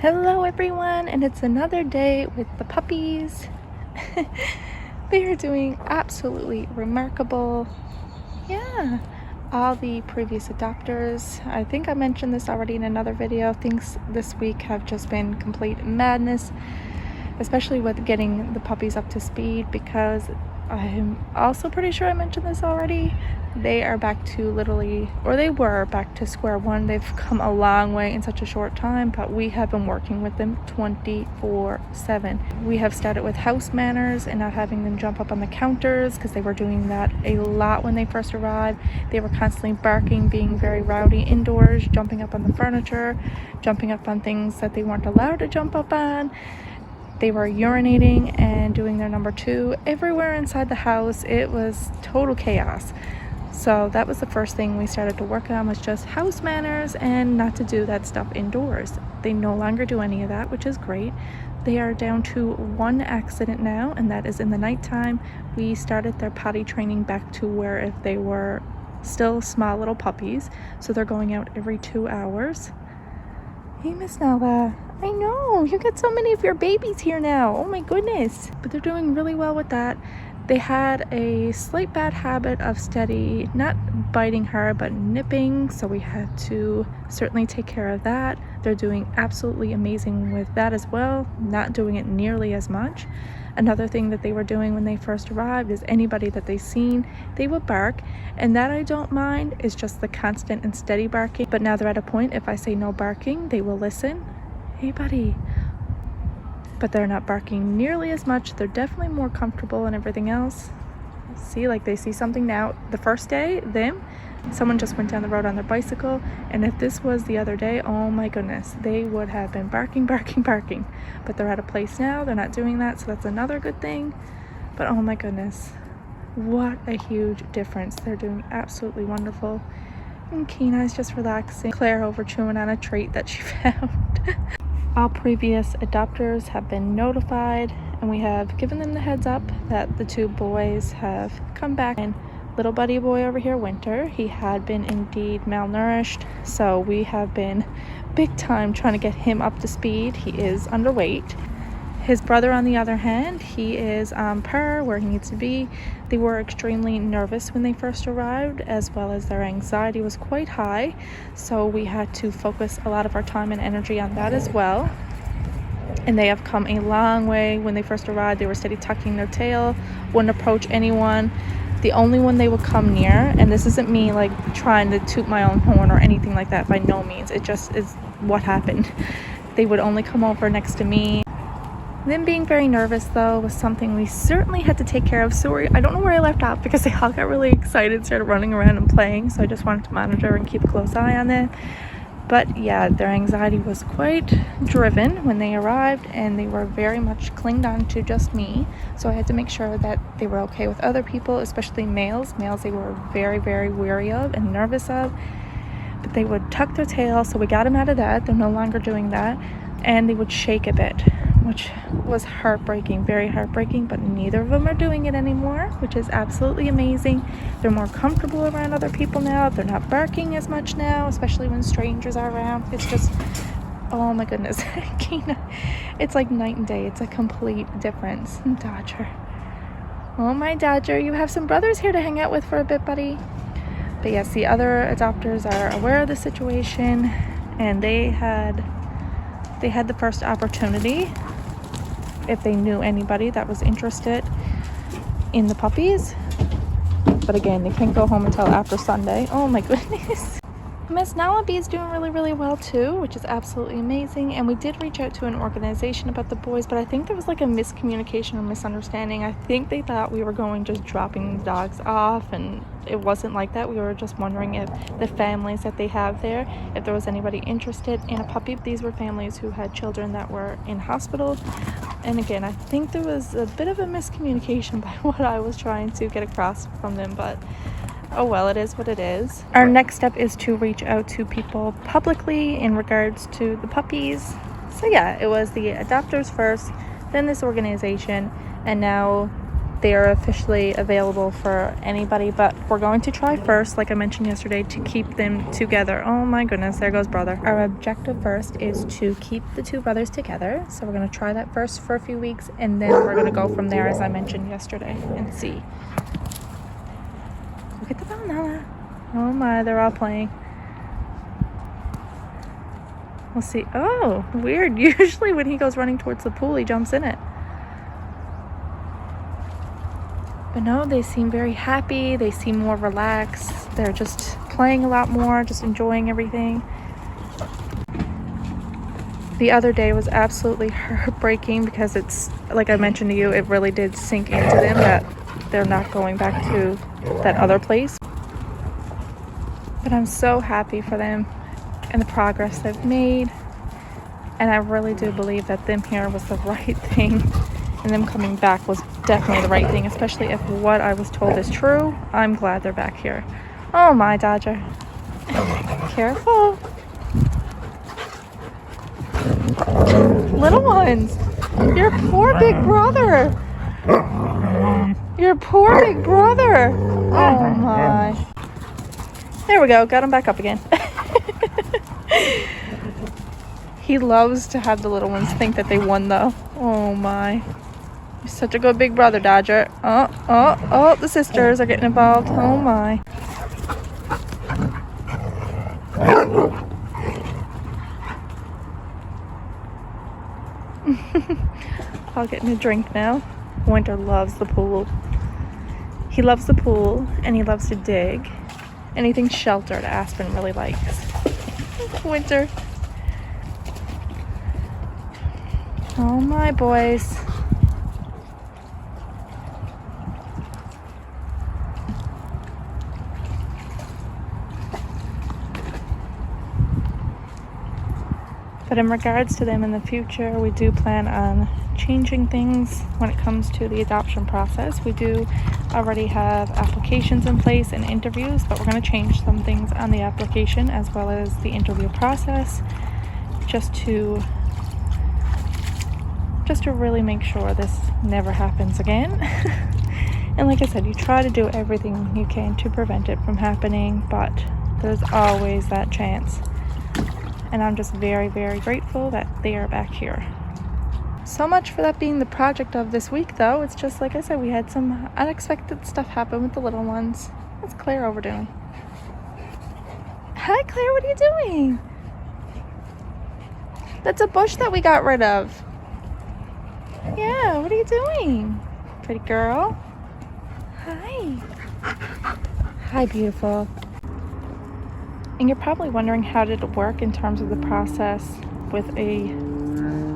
Hello everyone, and it's another day with the puppies. They are doing absolutely remarkable. Yeah, all the previous adopters, I think I mentioned this already in another video, things this week have just been complete madness, especially with getting the puppies up to speed, because I'm also pretty sure I mentioned this already. They are back to they were back to square one. They've come a long way in such a short time, but we have been working with them 24/7. We have started with house manners and not having them jump up on the counters, because they were doing that a lot when they first arrived. They were constantly barking, being very rowdy indoors, jumping up on the furniture, jumping up on things that they weren't allowed to jump up on. They were urinating and doing their number two everywhere inside the house. It was total chaos. So that was the first thing we started to work on, was just house manners and not to do that stuff indoors. They no longer do any of that, which is great. They are down to one accident now, and that is in the nighttime. We started their potty training back to where if they were still small little puppies. So they're going out every 2 hours. Hey, Miss Nala. I know, you got so many of your babies here now. Oh my goodness. But they're doing really well with that. They had a slight bad habit of steady, not biting her, but nipping. So we had to certainly take care of that. They're doing absolutely amazing with that as well, not doing it nearly as much. Another thing that they were doing when they first arrived is anybody that they seen, they would bark, and that I don't mind. Is just the constant and steady barking. But now they're at a point, if I say no barking, they will listen. Hey buddy. But they're not barking nearly as much. They're definitely more comfortable and everything else. See, like they see something now. The first day, someone just went down the road on their bicycle, and if this was the other day, oh my goodness, they would have been barking. But they're at a place now, they're not doing that, so that's another good thing. But oh my goodness, what a huge difference. They're doing absolutely wonderful. And Keena's just relaxing. Claire over chewing on a treat that she found. All previous adopters have been notified, and we have given them the heads up that the two boys have come back. And little buddy boy over here, Winter, he had been indeed malnourished, so we have been big time trying to get him up to speed. He is underweight. His brother, on the other hand, he is on par, where he needs to be. They were extremely nervous when they first arrived, as well as their anxiety was quite high. So we had to focus a lot of our time and energy on that as well. And they have come a long way. When they first arrived, they were steady tucking their tail, wouldn't approach anyone. The only one they would come near, and this isn't me like trying to toot my own horn or anything like that, by no means. It just is what happened. They would only come over next to me. Them being very nervous, though, was something we certainly had to take care of. Sorry, I don't know where I left off, because they all got really excited, started running around and playing, so I just wanted to monitor and keep a close eye on them. But yeah, their anxiety was quite driven when they arrived, and they were very much clinged on to just me. So I had to make sure that they were okay with other people, especially males. Males they were very, very wary of and nervous of. But they would tuck their tail, so we got them out of that. They're no longer doing that. And they would shake a bit, which was heartbreaking, very heartbreaking, but neither of them are doing it anymore, which is absolutely amazing. They're more comfortable around other people now. They're not barking as much now, especially when strangers are around. It's just, oh my goodness. Keena, it's like night and day. It's a complete difference. Dodger. Oh, my Dodger, you have some brothers here to hang out with for a bit, buddy. But yes, the other adopters are aware of the situation, and they had the first opportunity, if they knew anybody that was interested in the puppies. But again, they can't go home until after Sunday. Oh my goodness. Miss Nalaby is doing really, really well too, which is absolutely amazing. And we did reach out to an organization about the boys, but I think there was like a miscommunication or misunderstanding. I think they thought we were going just dropping the dogs off, and it wasn't like that. We were just wondering if the families that they have there, if there was anybody interested in a puppy. These were families who had children that were in hospital. And again, I think there was a bit of a miscommunication by what I was trying to get across from them, but oh well, it is what it is. Our next step is to reach out to people publicly in regards to the puppies. So yeah, it was the adopters first, then this organization, and now they are officially available for anybody, but we're going to try first, like I mentioned yesterday, to keep them together. Oh my goodness, there goes brother. Our objective first is to keep the two brothers together, so we're going to try that first for a few weeks, and then we're going to go from there, as I mentioned yesterday, and see. Look at the banana. Oh my, they're all playing. We'll see. Oh, weird. Usually when he goes running towards the pool, he jumps in it. But no, they seem very happy. They seem more relaxed. They're just playing a lot more, just enjoying everything. The other day was absolutely heartbreaking because it's, like I mentioned to you, it really did sink into them that they're not going back to that other place. But I'm so happy for them and the progress they've made. And I really do believe that them here was the right thing. And them coming back was definitely the right thing, especially if what I was told is true. I'm glad they're back here. Oh my, Dodger. Careful. Little ones. Your poor big brother. Your poor big brother. Oh my. There we go. Got him back up again. He loves to have the little ones think that they won though. Oh my. You're such a good big brother, Dodger. Oh, the sisters are getting involved. Oh my. I'll get a drink now. Winter loves the pool. He loves the pool and he loves to dig. Anything sheltered, Aspen really likes. Winter. Oh my, boys. But in regards to them in the future, we do plan on changing things when it comes to the adoption process. We do already have applications in place and interviews, but we're going to change some things on the application as well as the interview process just to really make sure this never happens again. And like I said, you try to do everything you can to prevent it from happening, but there's always that chance. And I'm just very, very grateful that they are back here. So much for that being the project of this week, though. It's just like I said, we had some unexpected stuff happen with the little ones. What's Claire over doing? Hi, Claire, what are you doing? That's a bush that we got rid of. Yeah, what are you doing? Pretty girl. Hi. Hi, beautiful. And you're probably wondering, how did it work in terms of the process with a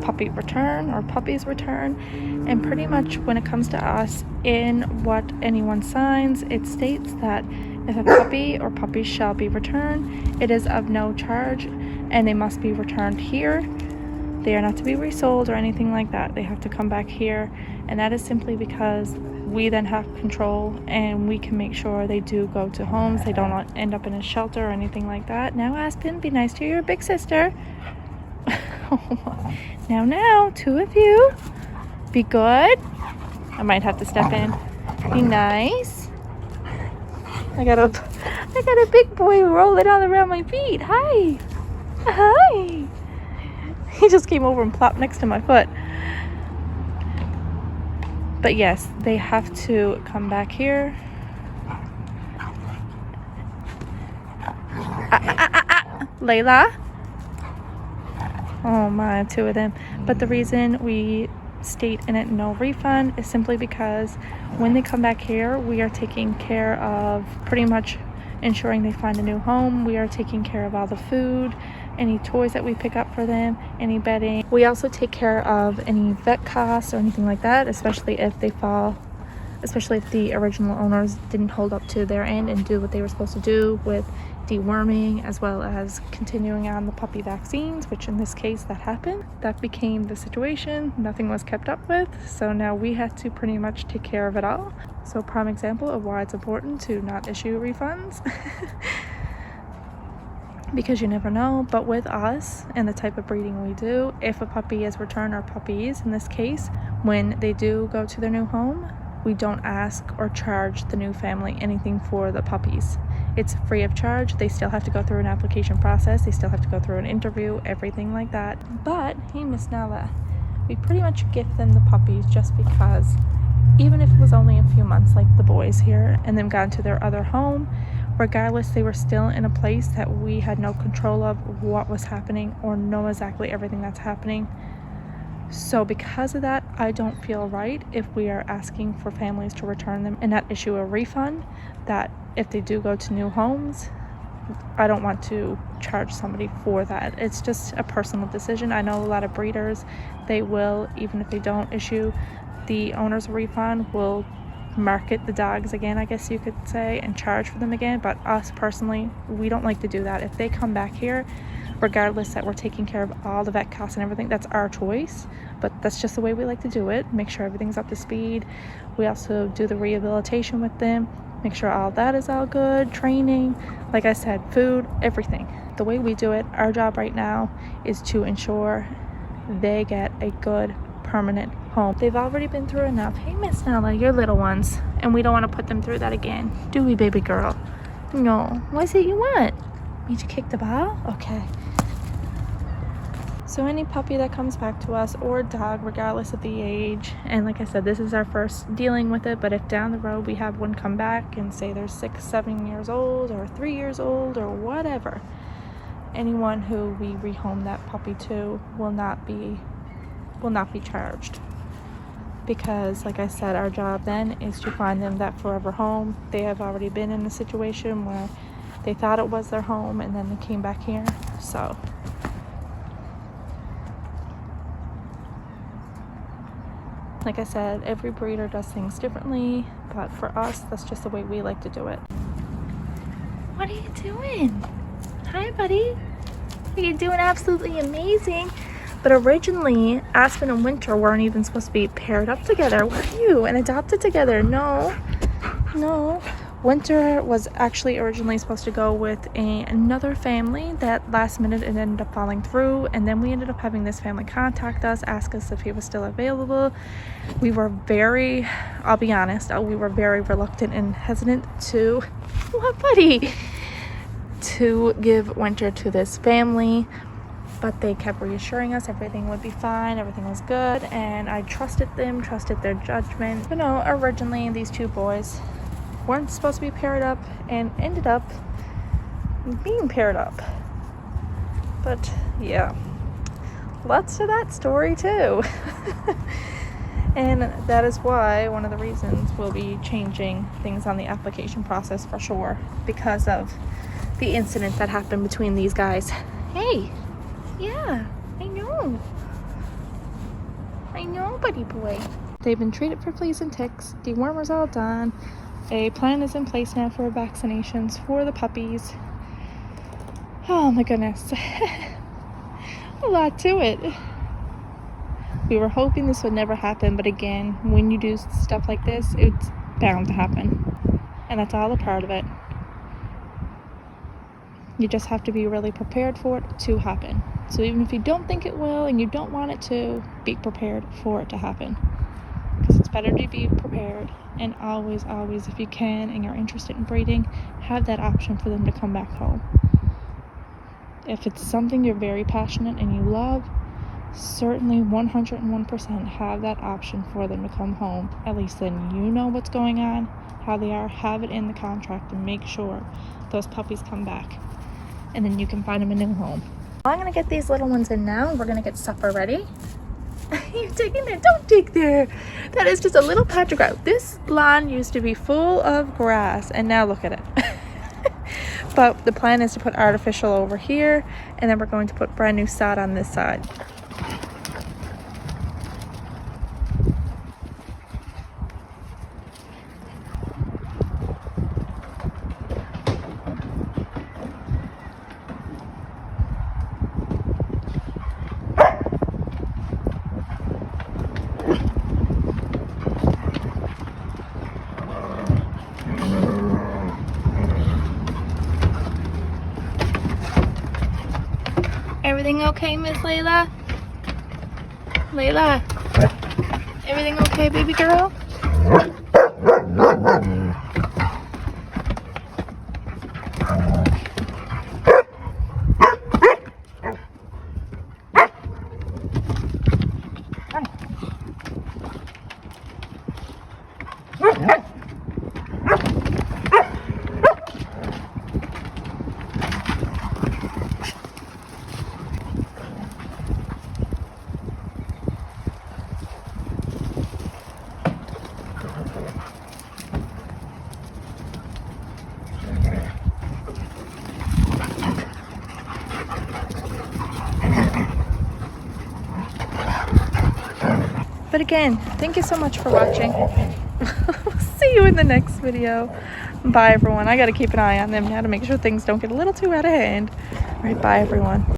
puppy return or puppies return? And pretty much when it comes to us, in what anyone signs, it states that if a puppy or puppies shall be returned, it is of no charge and they must be returned here. They are not to be resold or anything like that. They have to come back here, and that is simply because we then have control and we can make sure they do go to homes. They don't end up in a shelter or anything like that. Now, Aspen, be nice to your big sister. Now, two of you. Be good. I might have to step in. Be nice. I got a big boy rolling all around my feet. Hi. Hi. He just came over and plopped next to my foot. But yes, they have to come back here. Layla. Oh my, two of them. But the reason we state in it no refund is simply because when they come back here, we are taking care of pretty much ensuring they find a new home. We are taking care of all the food, any toys that we pick up for them, any bedding. We also take care of any vet costs or anything like that, especially if the original owners didn't hold up to their end and do what they were supposed to do with deworming, as well as continuing on the puppy vaccines, which in this case that happened. That became the situation. Nothing was kept up with, so now we had to pretty much take care of it all. So prime example of why it's important to not issue refunds. Because you never know. But with us and the type of breeding we do, if a puppy is returned, or puppies in this case, when they do go to their new home, we don't ask or charge the new family anything for the puppies. It's free of charge. They still have to go through an application process. They still have to go through an interview, everything like that. But, hey, Miss Nella, we pretty much gift them the puppies just because, even if it was only a few months like the boys here and then got into their other home, regardless, they were still in a place that we had no control of what was happening or know exactly everything that's happening. So because of that, I don't feel right if we are asking for families to return them and not issue a refund, that if they do go to new homes, I don't want to charge somebody for that. It's just a personal decision. I know a lot of breeders, they will, even if they don't issue the owner's refund, will market the dogs again, I guess you could say, and charge for them again. But us personally, we don't like to do that. If they come back here, regardless that we're taking care of all the vet costs and everything, that's our choice, but that's just the way we like to do it. Make sure everything's up to speed. We also do the rehabilitation with them, make sure all that is all good, training, like I said, food, everything. The way we do it, our job right now is to ensure they get a good permanent home. They've already been through enough. Hey, Miss Nella, you're little ones, and we don't want to put them through that again, do we, baby girl? No. What is it you want? Me to kick the ball? Okay. So any puppy that comes back to us, or dog, regardless of the age, and like I said, this is our first dealing with it, but if down the road we have one come back and say they're 6, 7 years old or 3 years old or whatever, anyone who we rehome that puppy to will not be charged, because like I said, our job then is to find them that forever home. They have already been in a situation where they thought it was their home and then they came back here. So like I said, every breeder does things differently, but for us, that's just the way we like to do it. What are you doing? Hi, buddy. You're doing absolutely amazing. But originally, Aspen and Winter weren't even supposed to be paired up together. Were you? And adopted together? No. Winter was actually originally supposed to go with another family that last minute it ended up falling through, and then we ended up having this family contact us, ask us if he was still available. We were very, I'll be honest, we were very reluctant and hesitant to, what, buddy? To give Winter to this family, but they kept reassuring us everything would be fine, everything was good, and I trusted them, trusted their judgment. You know, originally these two boys weren't supposed to be paired up and ended up being paired up. But yeah, lots to that story too. And that is why one of the reasons we'll be changing things on the application process for sure, because of the incident that happened between these guys. Hey, yeah, I know, buddy boy. They've been treated for fleas and ticks, dewormer's all done. A plan is in place now for vaccinations for the puppies. Oh my goodness. A lot to it. We were hoping this would never happen, but again, when you do stuff like this, it's bound to happen. And that's all a part of it. You just have to be really prepared for it to happen. So even if you don't think it will and you don't want it to, be prepared for it to happen. Because it's better to be prepared, and always, if you can and you're interested in breeding, have that option for them to come back home. If it's something you're very passionate and you love, certainly 101% have that option for them to come home. At least then you know what's going on, how they are, have it in the contract, and make sure those puppies come back, and then you can find them a new home. I'm gonna get these little ones in now, and we're gonna get supper ready. You're taking there, don't dig there. That is just a little patch of grass. This lawn used to be full of grass, and now look at it. But the plan is to put artificial over here, and then we're going to put brand new sod on this side. Everything okay, Miss Layla? Layla? Everything okay, baby girl? But again, thank you so much for watching. See you in the next video. Bye everyone. I gotta keep an eye on them now to make sure things don't get a little too out of hand. All right, bye everyone.